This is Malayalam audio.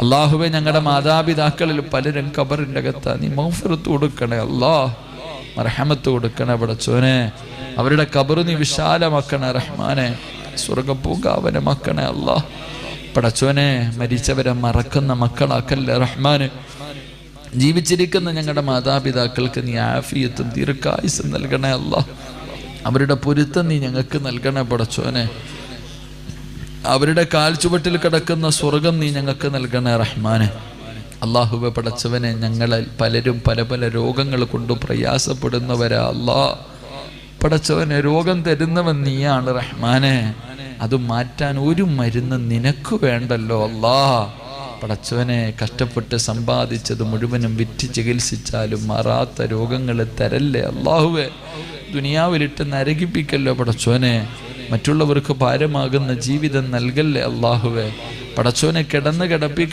അള്ളാഹുവെ ഞങ്ങളുടെ മാതാപിതാക്കളിൽ പലരും ഖബറിൻ്റെ അകത്താ, നീ മഗ്ഫിറത്ത് കൊടുക്കണേ അല്ലാ, മർഹമത്ത് കൊടുക്കണേ പടച്ചോനെ. അവരുടെ ഖബർ നീ വിശാലമാക്കണേ റഹ്മാനെ, സ്വർഗപ്പൂങ്കാവനമാക്കണേ അല്ലാ. പടച്ചോനെ, മരിച്ചവരെ മറക്കുന്ന മക്കളാക്കല്ലേ റഹ്മാന്. ജീവിച്ചിരിക്കുന്ന ഞങ്ങളുടെ മാതാപിതാക്കൾക്ക് നീ ആഫിയത്തും ദീർഘായുസ്സും നൽകണേ അല്ലാ. അവരുടെ പൊരുത്തം നീ ഞങ്ങൾക്ക് നൽകണേ പടച്ചോനെ. അവരുടെ കാൽച്ചുവട്ടിൽ കിടക്കുന്ന സ്വർഗം നീ ഞങ്ങൾക്ക് നൽകണേ റഹ്മാനെ. അള്ളാഹുവെ പടച്ചവനെ, ഞങ്ങളിൽ പലരും പല പല രോഗങ്ങൾ കൊണ്ട് പ്രയാസപ്പെടുന്നവരാ അല്ലാ. പടച്ചവനെ, രോഗം തരുന്നവൻ നീയാണ് റഹ്മാനെ. അത് മാറ്റാൻ ഒരു മരുന്ന് നിനക്ക് വേണ്ടല്ലോ അല്ലാ. പടച്ചവനെ, കഷ്ടപ്പെട്ട് സമ്പാദിച്ചത് മുഴുവനും വിറ്റ് ചികിത്സിച്ചാലും മാറാത്ത രോഗങ്ങൾ തരല്ലേ അല്ലാഹുവെ. ദുനിയാവിലിട്ട് നരകിപ്പിക്കല്ലോ പടച്ചോനെ. മറ്റുള്ളവർക്ക് ഭാരമാകുന്ന ജീവിതം നൽകല്ലേ അല്ലാഹുവെ. പടച്ചോനെ, കിടന്ന് കിടപ്പി